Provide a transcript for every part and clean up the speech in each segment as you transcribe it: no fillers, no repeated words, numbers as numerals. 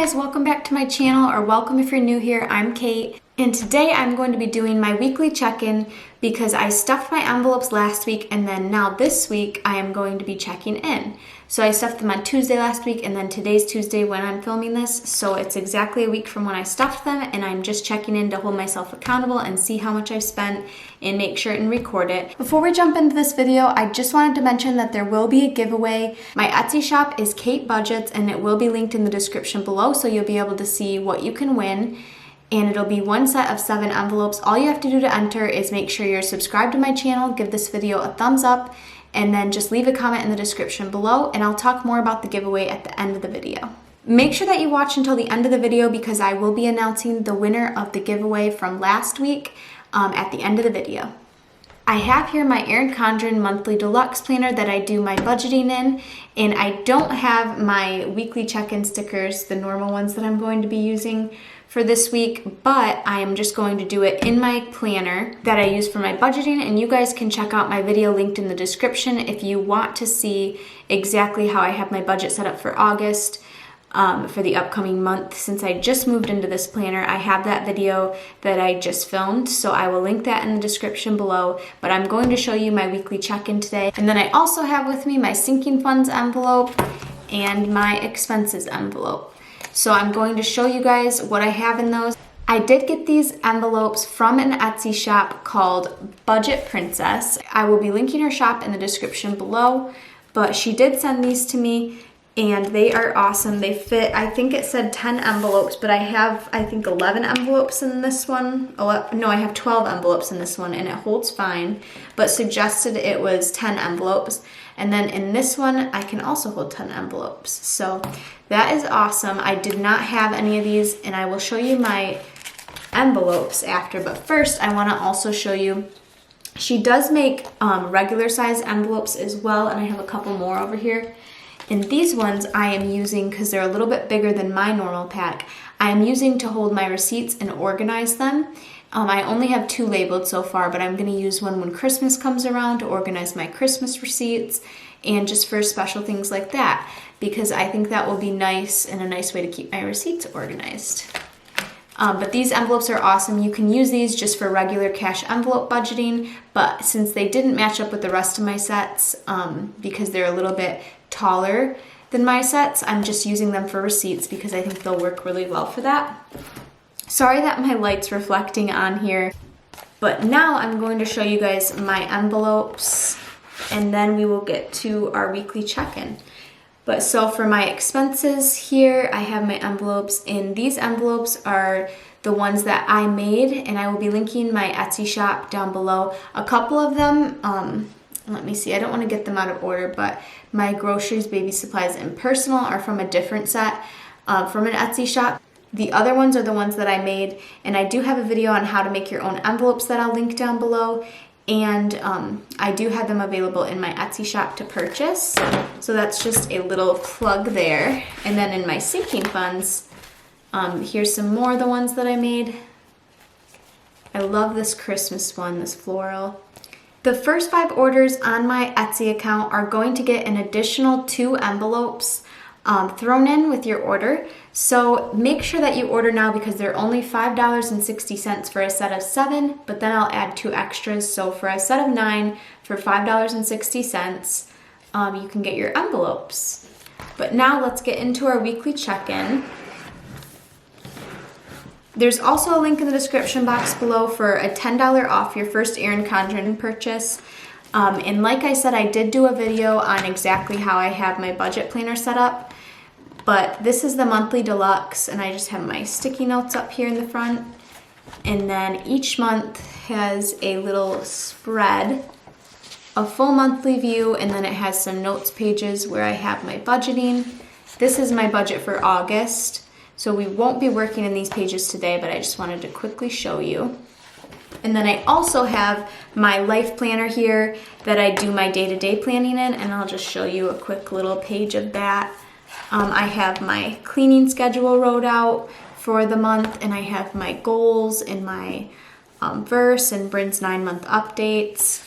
guys, welcome back to my channel, or welcome if you're new here. I'm Kate, and today I'm going to be doing my weekly check-in because I stuffed my envelopes last week, and then now this week I am going to be checking in. So I stuffed them on Tuesday last week, and then today's Tuesday when I'm filming this, so it's exactly a week from when I stuffed them, and I'm just checking in to hold myself accountable and see how much I've spent and make sure and record it. Before we jump into this video, I just wanted to mention that there will be a giveaway. My Etsy shop is KateBudgets, and it will be linked in the description below, so you'll be able to see what you can win. And it'll be one set of 7 envelopes. All you have to do to enter is make sure you're subscribed to my channel, give this video a thumbs up, and then just leave a comment in the description below, and I'll talk more about the giveaway at the end of the video. Make sure that you watch until the end of the video because I will be announcing the winner of the giveaway from last week at the end of the video. I have here my Erin Condren monthly deluxe planner that I do my budgeting in, and I don't have my weekly check-in stickers, the normal ones that I'm going to be using for this week, but I am just going to do it in my planner that I use for my budgeting, and you guys can check out my video linked in the description if you want to see exactly how I have my budget set up for August. For the upcoming month. Since I just moved into this planner, I have that video that I just filmed, so I will link that in the description below, but I'm going to show you my weekly check-in today. And then I also have with me my sinking funds envelope and my expenses envelope. So I'm going to show you guys what I have in those. I did get these envelopes from an Etsy shop called BudgetPrincess. I will be linking her shop in the description below, but she did send these to me, and they are awesome. They fit, I think it said 10 envelopes, but I have, I think, 11 envelopes in this one. No, I have 12 envelopes in this one, and it holds fine, but suggested it was 10 envelopes. And then in this one, I can also hold 10 envelopes. So that is awesome. I did not have any of these, and I will show you my envelopes after, but first I wanna also show you, she does make regular size envelopes as well, and I have a couple more over here. And these ones I am using because they're a little bit bigger than my normal pack. I am using to hold my receipts and organize them. I only have 2 labeled so far, but I'm gonna use one when Christmas comes around to organize my Christmas receipts and just for special things like that, because I think that will be nice and a nice way to keep my receipts organized. But these envelopes are awesome. You can use these just for regular cash envelope budgeting, but since they didn't match up with the rest of my sets, because they're a little bit taller than my sets, I'm just using them for receipts because I think they'll work really well for that. Sorry that my light's reflecting on here, but now I'm going to show you guys my envelopes, and then we will get to our weekly check-in. But so for my expenses here, I have my envelopes, and these envelopes are the ones that I made, and I will be linking my Etsy shop down below. A couple of them, let me see, I don't want to get them out of order, but my groceries, baby supplies, and personal are from a different set from an Etsy shop. The other ones are the ones that I made, and I do have a video on how to make your own envelopes that I'll link down below, and I do have them available in my Etsy shop to purchase, so that's just a little plug there. And then in my sinking funds, here's some more of the ones that I made. I love this Christmas one, this floral. The first 5 orders on my Etsy account are going to get an additional 2 envelopes thrown in with your order. So make sure that you order now because they're only $5.60 for a set of 7, but then I'll add 2 extras. So for a set of 9 for $5.60, you can get your envelopes. But now let's get into our weekly check-in. There's also a link in the description box below for a $10 off your first Erin Condren purchase. And like I said, I did do a video on exactly how I have my budget planner set up, but this is the monthly deluxe, and I just have my sticky notes up here in the front. And then each month has a little spread, a full monthly view, and then it has some notes pages where I have my budgeting. This is my budget for August. So we won't be working in these pages today, but I just wanted to quickly show you. And then I also have my life planner here that I do my day-to-day planning in, and I'll just show you a quick little page of that. I have my cleaning schedule wrote out for the month, and I have my goals and my verse and Bryn's 9-month updates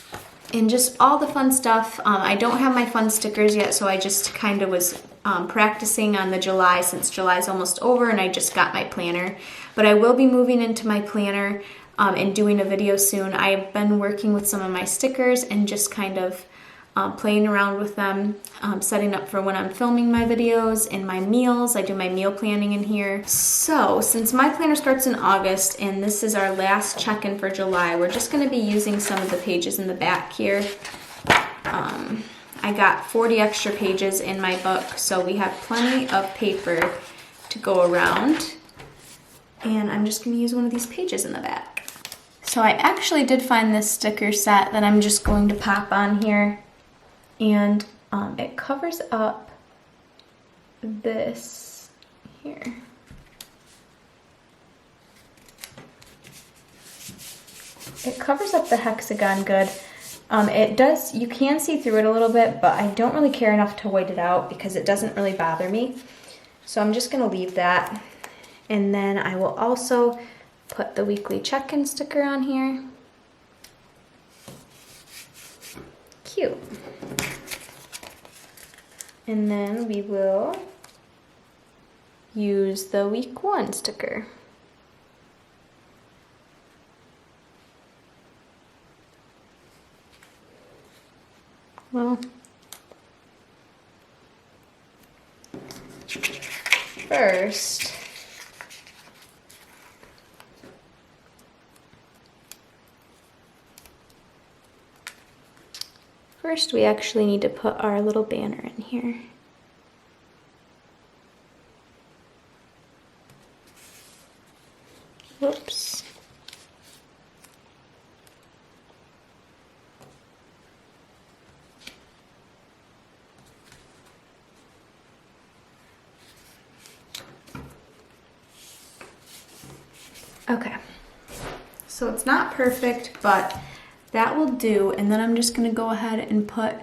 and just all the fun stuff. I don't have my fun stickers yet, so I just kind of was practicing on the July, since July's almost over and I just got my planner. But I will be moving into my planner and doing a video soon. I've been working with some of my stickers and just kind of playing around with them, setting up for when I'm filming my videos and my meals. I do my meal planning in here. So since my planner starts in August and this is our last check-in for July, we're just gonna be using some of the pages in the back here. I got 40 extra pages in my book, so we have plenty of paper to go around. And I'm just gonna use one of these pages in the back. So I actually did find this sticker set that I'm just going to pop on here. And it covers up this here. It covers up the hexagon good. It does, you can see through it a little bit, but I don't really care enough to white it out because it doesn't really bother me. So I'm just gonna leave that. And then I will also put the weekly check-in sticker on here. Cute. And then we will use the week 1 sticker. Well, first we actually need to put our little banner in here. Whoops. Okay, so it's not perfect, but that will do. And then I'm just gonna go ahead and put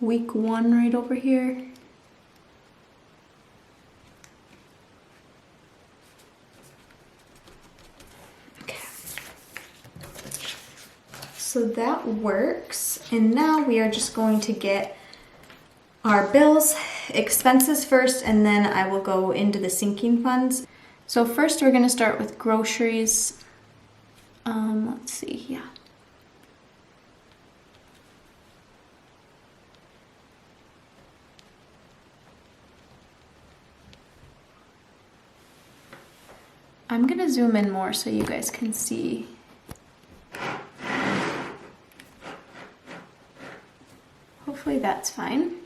week 1 right over here. Okay, so that works. And now we are just going to get our bills, expenses first, and then I will go into the sinking funds. So first we're gonna start with groceries. Let's see, yeah. I'm gonna zoom in more so you guys can see. Hopefully that's fine.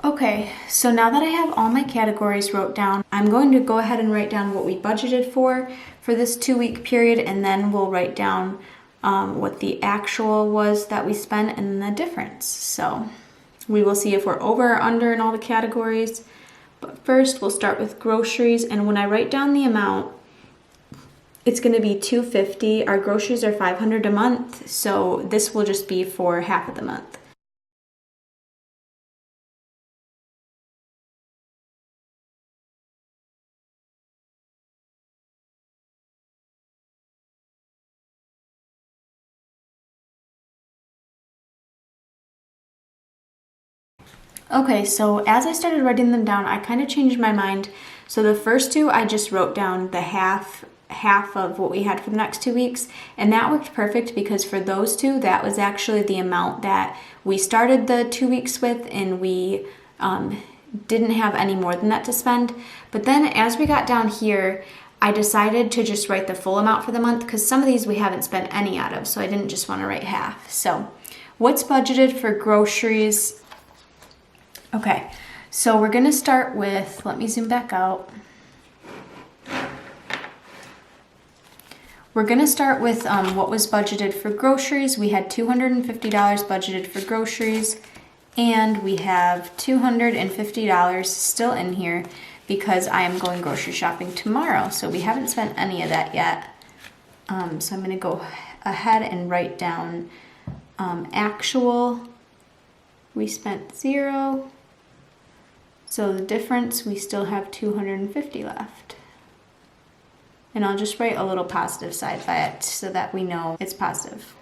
Okay, so now that I have all my categories wrote down, I'm going to go ahead and write down what we budgeted for this 2-week period, and then we'll write down what the actual was that we spent and the difference. So we will see if we're over or under in all the categories. But first we'll start with groceries, and when I write down the amount, it's going to be $250. Our groceries are $500 a month, so this will just be for half of the month. Okay, so as I started writing them down, I kind of changed my mind. So the first 2, I just wrote down the half of what we had for the next 2 weeks, and that worked perfect because for those 2, that was actually the amount that we started the 2 weeks with, and we didn't have any more than that to spend. But then as we got down here, I decided to just write the full amount for the month because some of these we haven't spent any out of, so I didn't just want to write half. So what's budgeted for groceries? Okay, so we're gonna start with, let me zoom back out. We're gonna start with what was budgeted for groceries. We had $250 budgeted for groceries, And we have $250 still in here because I am going grocery shopping tomorrow. So we haven't spent any of that yet. So I'm gonna go ahead and write down actual. We spent 0. So the difference, we still have $250 left. And I'll just write a little positive side by it so that we know it's positive.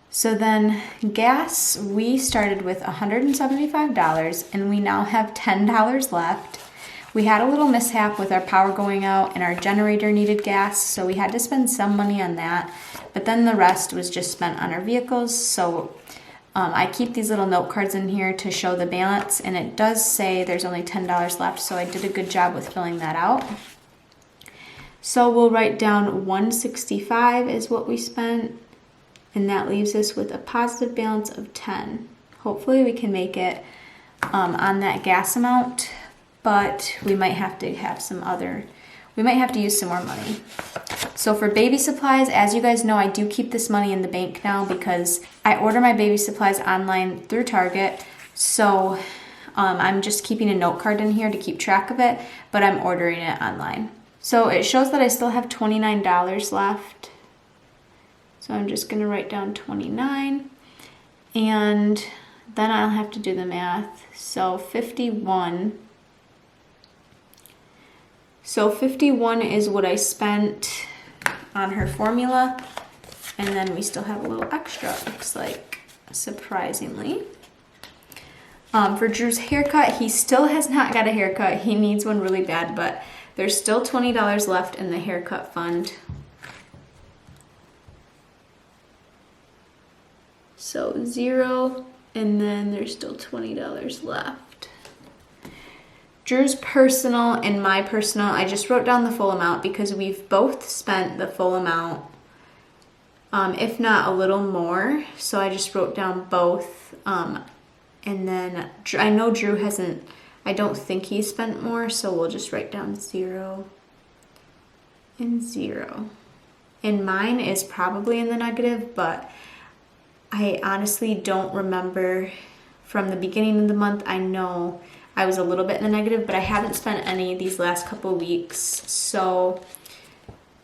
So then gas, we started with $175 and we now have $10 left. We had a little mishap with our power going out and our generator needed gas, so we had to spend some money on that. But then the rest was just spent on our vehicles. So I keep these little note cards in here to show the balance, and it does say there's only $10 left, so I did a good job with filling that out. So we'll write down $165 is what we spent. And that leaves us with a positive balance of 10. Hopefully we can make it on that gas amount, but we might have to have we might have to use some more money. So for baby supplies, as you guys know, I do keep this money in the bank now because I order my baby supplies online through Target. So I'm just keeping a note card in here to keep track of it, but I'm ordering it online. So it shows that I still have $29 left. So I'm just going to write down 29, and then I'll have to do the math. So 51. So 51 is what I spent on her formula, and then we still have a little extra, it looks like, surprisingly. For Drew's haircut, he still has not got a haircut. He needs one really bad, but there's still $20 left in the haircut fund. So 0, and then there's still $20 left. Drew's personal and my personal, I just wrote down the full amount because we've both spent the full amount, if not a little more. So I just wrote down both. And then I know Drew hasn't, I don't think he spent more, so we'll just write down 0 and 0. And mine is probably in the negative, but I honestly don't remember from the beginning of the month. I know I was a little bit in the negative, but I haven't spent any these last couple of weeks. So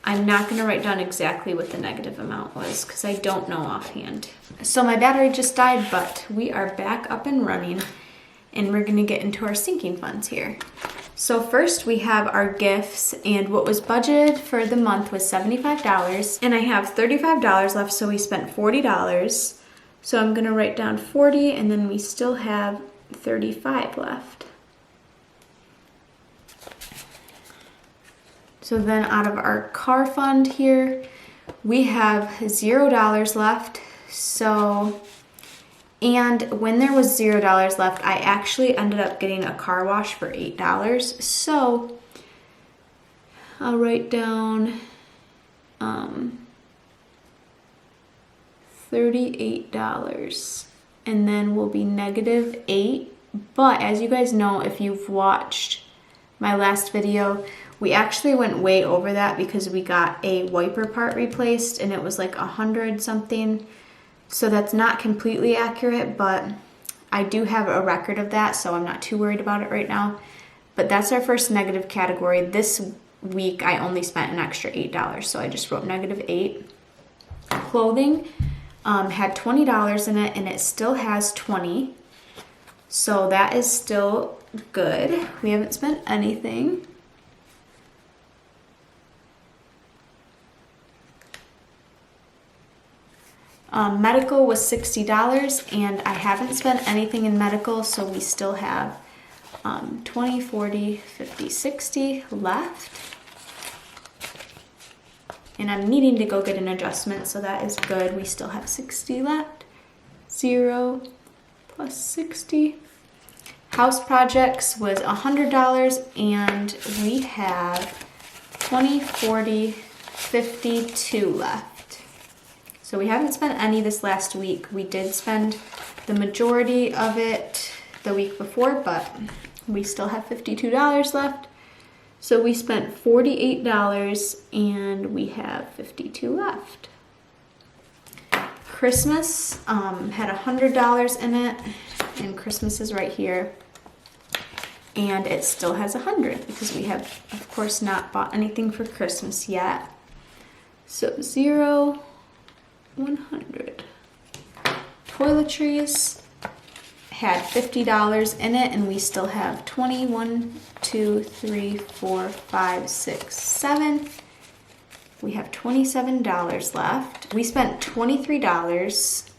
I'm not going to write down exactly what the negative amount was because I don't know offhand. So my battery just died, but we are back up and running, and we're going to get into our sinking funds here. So first we have our gifts, and what was budgeted for the month was $75, and I have $35 left, so we spent $40. So I'm gonna write down 40, and then we still have 35 left. So then out of our car fund here, we have $0 left. So, and when there was $0 left, I actually ended up getting a car wash for $8. So I'll write down $38, and then we'll be -8. But as you guys know, if you've watched my last video, we actually went way over that because we got a wiper part replaced, and it was like 100 something. So that's not completely accurate, but I do have a record of that, so I'm not too worried about it right now. But that's our first negative category. This week I only spent an extra $8, so I just wrote -8. Clothing had $20 in it, and it still has 20. So that is still good. We haven't spent anything. Medical was $60, and I haven't spent anything in medical, so we still have 20, 40, 50, 60 left. And I'm needing to go get an adjustment, so that is good. We still have 60 left. 0 plus 60. House projects was $100, and we have 20, 40, 52 left. So we haven't spent any this last week. We did spend the majority of it the week before, but we still have $52 left. So we spent $48, and we have 52 left. Christmas had $100 in it. and Christmas is right here. And it still has 100 because we have, of course, not bought anything for Christmas yet. So 0, 100. Toiletries had $50 in it, and we still have 1, 2, 3, 4, 5, 6, 7. We have $27 left. We spent $23.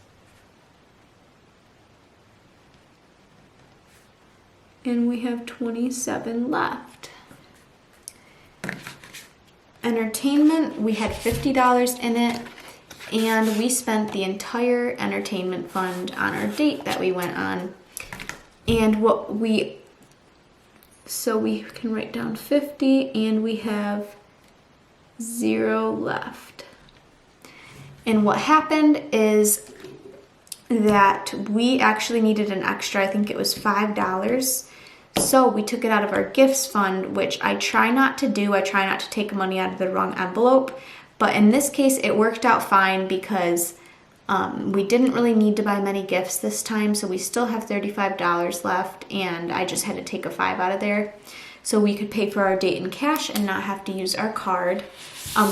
And we have 27 left. Entertainment, we had $50 in it, and we spent the entire entertainment fund on our date that we went on. And so we can write down 50, and we have 0 left. And what happened is that we actually needed an extra, I think it was $5. So we took it out of our gifts fund, which I try not to do. I try not to take money out of the wrong envelope. But in this case, it worked out fine because we didn't really need to buy many gifts this time. So we still have $35 left, and I just had to take a $5 out of there so we could pay for our date in cash and not have to use our card.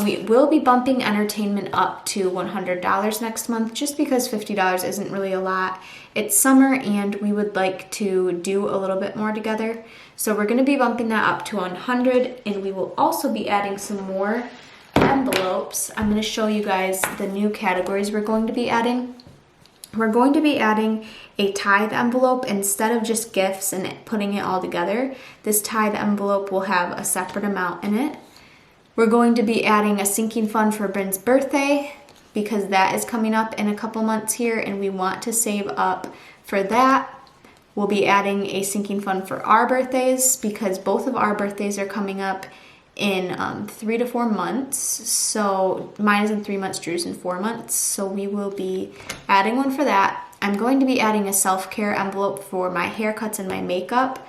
We will be bumping entertainment up to $100 next month just because $50 isn't really a lot. It's summer and we would like to do a little bit more together. So we're going to be bumping that up to 100, and we will also be adding some more envelopes. I'm going to show you guys the new categories we're going to be adding. We're going to be adding a tithe envelope instead of just gifts and putting it all together. This tithe envelope will have a separate amount in it. We're going to be adding a sinking fund for Bryn's birthday because that is coming up in a couple months here, and we want to save up for that. We'll be adding a sinking fund for our birthdays because both of our birthdays are coming up in 3 to 4 months. So mine is in 3 months, Drew's in 4 months. So we will be adding one for that. I'm going to be adding a self-care envelope for my haircuts and my makeup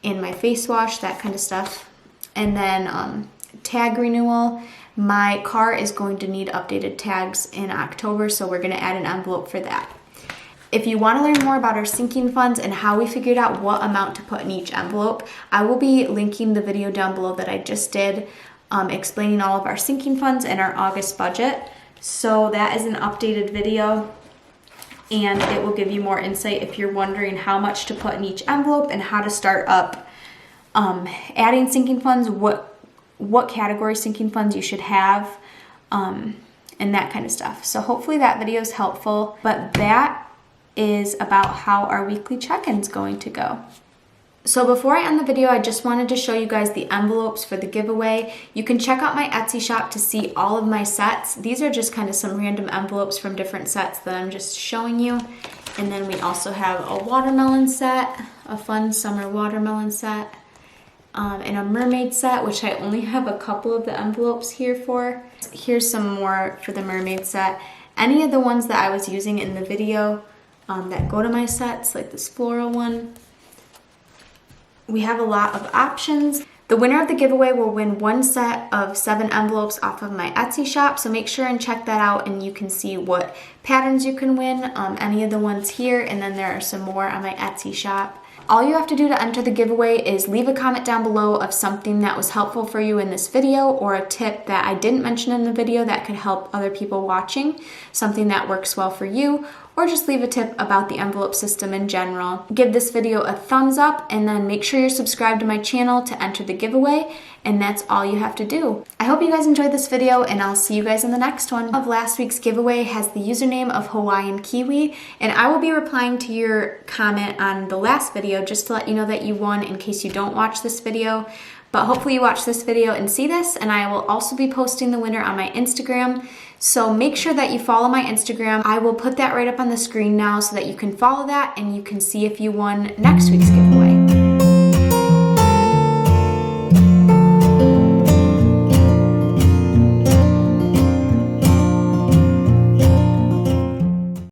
and my face wash, that kind of stuff. And then tag renewal. My car is going to need updated tags in October, so we're going to add an envelope for that. If you want to learn more about our sinking funds and how we figured out what amount to put in each envelope, I will be linking the video down below that I just did explaining all of our sinking funds and our August budget. So that is an updated video, and it will give you more insight if you're wondering how much to put in each envelope and how to start up adding sinking funds, what category sinking funds you should have, and that kind of stuff. So hopefully that video is helpful, but that is about how our weekly check-in is going to go. So before I end the video, I just wanted to show you guys the envelopes for the giveaway. You can check out my Etsy shop to see all of my sets. These are just kind of some random envelopes from different sets that I'm just showing you. And then we also have a watermelon set, a fun summer watermelon set, and a mermaid set, which I only have a couple of the envelopes here for. Here's some more for the mermaid set. Any of the ones that I was using in the video that go to my sets, like this floral one. We have a lot of options. The winner of the giveaway will win one set of 7 envelopes off of my Etsy shop, so make sure and check that out and you can see what patterns you can win, any of the ones here, and then there are some more on my Etsy shop. All you have to do to enter the giveaway is leave a comment down below of something that was helpful for you in this video, or a tip that I didn't mention in the video that could help other people watching, something that works well for you, or just leave a tip about the envelope system in general. Give this video a thumbs up, and then make sure you're subscribed to my channel to enter the giveaway, and that's all you have to do. I hope you guys enjoyed this video, and I'll see you guys in the next one. Of last week's giveaway has the username of Hawaiian Kiwi, and I will be replying to your comment on the last video just to let you know that you won in case you don't watch this video. But hopefully you watch this video and see this, and I will also be posting the winner on my Instagram. So make sure that you follow my Instagram. I will put that right up on the screen now so that you can follow that and you can see if you won next week's giveaway.